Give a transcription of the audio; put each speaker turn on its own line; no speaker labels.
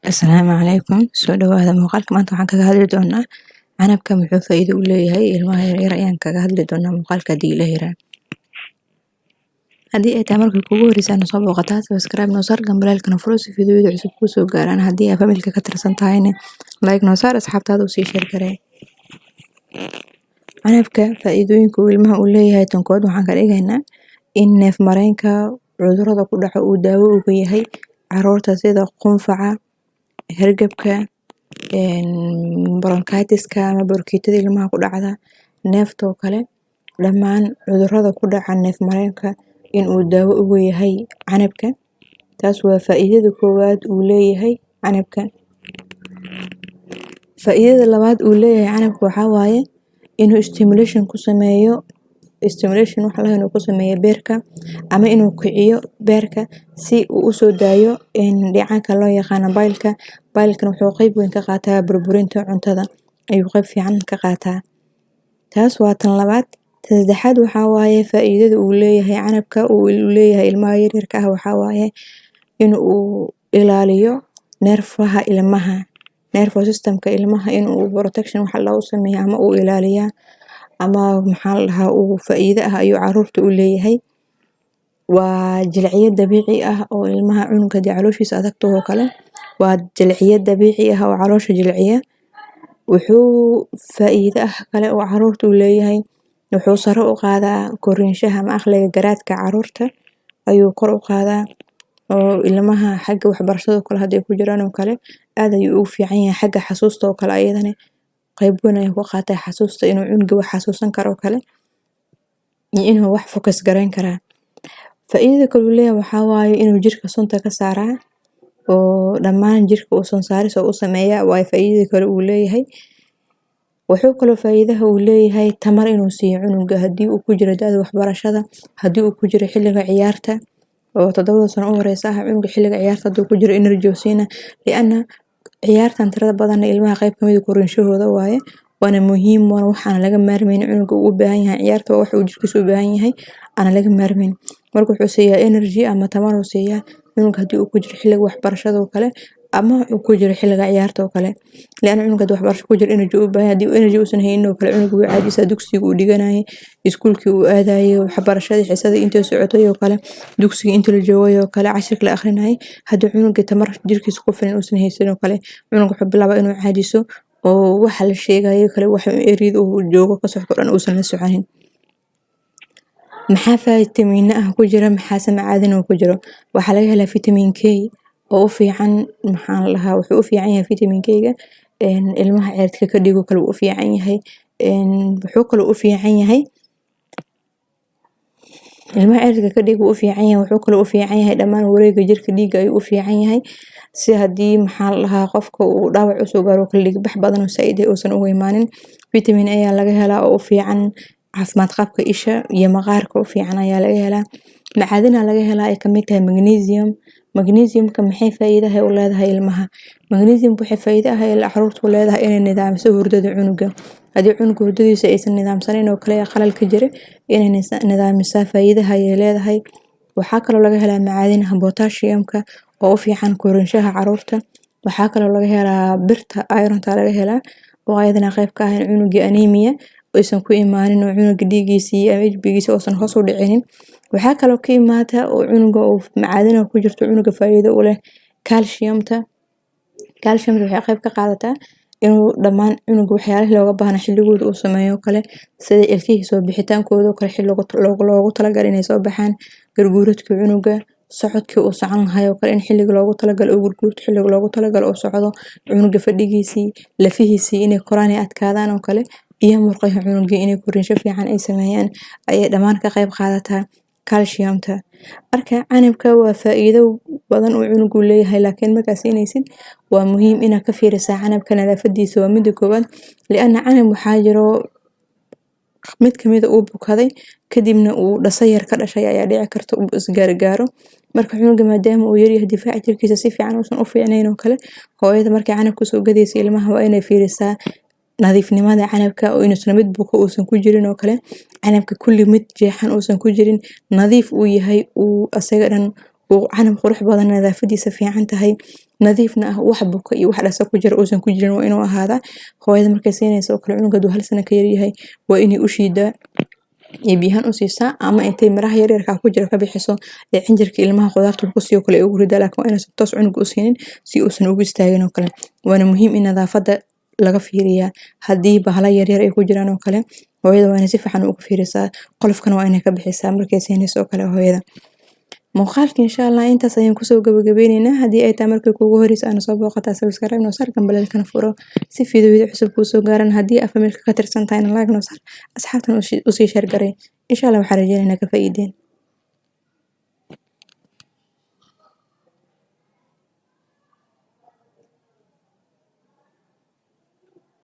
Asalaamu calaykum soo dhawaada muuqaalka maanta waxaan kaga hadli doonaa canabka muxuu faa'iido u leeyahay ilmaha yaryar ayaan kaga hadli doonaa muuqaalka haddii la hiraa haddii ay tahay markii kugu horreysay na soo booqataa subscribe noo saar gambalaalkana furo si fiidiyowyada cusub kuu soo gaaraan haddii aad familka ka tirsan tahayna like noo saar asxaabtaada u sii share garee canabka faa'iidooyinka uu ilmaha u leeyahay tankood waxaan ka dhigaynaa in neef mareenka cudurrada ku dhaco uu daawo uga yahay caruurta sida qunfaca hergebka bronchitiska ama burkiitada ilmaha ku dhacda neeftoo kale dhammaan cudurrada ku dhaca neef mareenka in uu daawo uga yahay canabka taas waa faa'iidada koowaad uu leeyahay canabka faa'iidada labaad uu leeyahay canabka waxaa waaye inuu stimulation ku sameeyo waxa la inuu ku sameeyo beerka ama inuu kiciyo beerka si uu u soo daayo dhicaanka loo yaqaano baylkan wuxuu qayb weyn ka qaataa burburinta cuntada ayuu qayb fiican ka qaataa taas waa tan labaad tan saddexaad waxaa waaye faa'iidada uu leeyahay canabka uu leeyahay ilmaha yaryarka ah waxaa waaye in uu ilaaliyo neerfaha ilmaha nervous systemka ilmaha in uu protection waxa loo sameeyo ama uu ilaaliyaa ama maxaa la dhahaa uu faa'iido ah ayuu caruurta u leeyahay waa jilciye dabiici ah oo ilmaha cunuga haddii calooshiisa adagto oo kale waa jilciye dabiici ah oo caloosha jilciya wuxuu faa'iido ah kale oo caruurta u leeyahay wuxuu sare u qaadaa korinshaha ama aqliga garaadka caruurta ayuu kor u qaadaa oo ilmaha xagga waxbarashada kale hadday ku jiraan oo kale aad ayuu ugu fiican yahay xagga xasuusta oo kale ayadana qayb weyn ayuu ka qaataa xasuusta inuu cunuga wax xasuusan karo kale iyo inuu wax focus gareyn karaa faa'iidada kale uu leeyahay waxaa waaye inuu jirka sunta ka saaraa oo dhammaan jirka uu sun saaris oo u sameeyaa waa faa'iidada kale uu leeyahay wuxuu kaloo faa'iidaha uu leeyahay tamar inuu siiyo cunuga haddii uu ku jiro da'da waxbarashada haddii uu ku jiro xilliga ciyaarta oo 7 sano u horeysa cunuga xilliga ciyaarta hadduu ku jiro energy uu siina li'aana ciyaartan tirada badan ilmaha qayb kamid ah korinshahooda waaye waana muhiim waxaan laga maarmayn cunuga uu u baahan yahay ciyaarta wax uu jirkiisa u baahan yahay aan laga maarmayn marka wuxuu siiyaa energy ama tamar uu siiyaa cunuga haddii uu ku jiro xilliga waxbarashada oo kale ama uu ku jiro xilliga ciyaarta oo kale li'aana cunuga haddii waxbarasho ku jiro energy u baahan haddii energy uusan haynin oo kale cunuga wuu caajisa dugsiga uu dhiganayay iskuulkii uu aadayay waxbarashadii xisadii intii socotay oo kale dugsiga intii la joogay oo kale cashirka la akhrinayay haddii cunuga tamar jirkiisa ku filan uusan haysan oo kale cunuga wuxuu bilaabaa inuu caajiso oo waxa la sheegayo kale waxa eriyada uu joogo ka socdo dhan uusan la soconin maxaa fitamiin ah ku jira maxaa macdan ku jiro waxa laga helaa vitamin K oo u fiican maxaa la dhahaa wuxuu u fiican yahay vitamin K-ga ilmaha ceerka ka dhigo kale u fiican yahay wuxuu kale u fiican yahay ilmaha ceerka ka dhigo u fiican yahay wuxuu kale u fiican yahay dhammaan wareegga jirka dhiigga ayuu u fiican yahay si haddii maxaa la dhahaa qofka uu dhaawac u soo gaaro kale dhiig bax badan oo saaid uusan uga imaanin vitamin A ayaa laga helaa oo u fiican caafimaad qabka isha iyo maqaarka u fiican ayaa laga helaa macdana laga helaa ay kamid tahay magnesiumka maxay faa'iidaha u leedahay ilmaha magnesiumka waxay faa'iido ah ay caruurtu leedahay inay nidaamso hurdada cunuga haddii cunuga hurdadiisa aysan nidaamsanayn oo kale qalal ka jira inay nidaamisa faa'iidaha ay leedahay waxaa kaloo laga helaa macdanaha potassiumka oo u fiican korinshaha caruurta waxaa kaloo laga helaa birta ironta laga helaa oo ayadana qayb ka ah in cunuga anemia aysan ku imaanin oo cunuga dhiigiisa iyo HB-giisa uusan hoos u dhicinin waxaa kaloo ka imaata oo cunuga uu macdana ku jirto cunuga faa'iido u leh calciumta waxay qayb ka qaadataa inuu dhammaan cunuga waxyaalaha looga baahnaa xilligooda uu sameeyo kale sida ilkihiisa soo bixitaankooda kale xilliga loogu talagalay inay soo baxaan garguuradka cunuga socodkii uu socon lahaa oo kale in xilliga loogu talagalay uu gurguurto xilliga loogu talagalay uu socdo cunuga fadhigiisii lafihiisii inay koraan ay adkaadaan oo kale iyo murqaha cunuga inay korinsho fiican ay sameeyaan ayay dhammaan ka qayb qaadataa calciumta marka canabka waa faa'iido badan oo cunugu leeyahay laakiin markaas inaysid waa muhiim inaad ka fiirisaa canabka nadaafadiisa waa mid kooban li'aana canab waxaa jiro mid kamid uu bukaday kadibna uu dhasayar ka dhashay ayaa dhici karta uu isgaargaaro marka cunuga maadaama uu yaryahay difaaca jirkiisa si fiican uusan u fiicnayn oo kale hooyada markay canabka soo gadaysa ilmaha waa inay fiirisaa nadiifnimada canabka oo inuusan mid buko uusan ku jirin oo kale canabka kulli mid jeexan uusan ku jirin nadiif uu yahay uu asaga dhan oo canab qurux badan nadaafadiisa fiican tahay nadiifna ah wax buka iyo wax dhasa ku jira uusan ku jirin waa inuu ahaadaa. Hooyada markay siinayso oo kale cunuga haduu 1 sano ka yar yahay waa inay u shiidaa iyo biyahaan u siisaa ama intay miraha yaryarka ku jira ka bixiso ee cinjirka ilmaha qudaarta ku siiyo kale ugu ridaa laakiin waa inay si toos cunuga u siinin si uusan ugu istaagin oo kale. Waana muhiim in nadaafada laga fiiriyaa haddii bahala yaryar ay ku jiraan oo kale hooyada waa inay si fiican ugu fiirisaa qolofkana waa inay ka bixisaa markay siinayso oo kale hooyada. Muuqaalka insha Allah intaas ayaan kusoo gabagabaynaynaa haddii ay tahay markii kuugu horeysa aan soo booqataa subscribe noo saar gambalelkana furo si fiidiyowada cusub kuu soo gaaran haddii aad familka ka tirsan tahayna like noo saar asxaabtan u sii share garay insha Allah waxaan rajeynaynaa ka faa'iideen.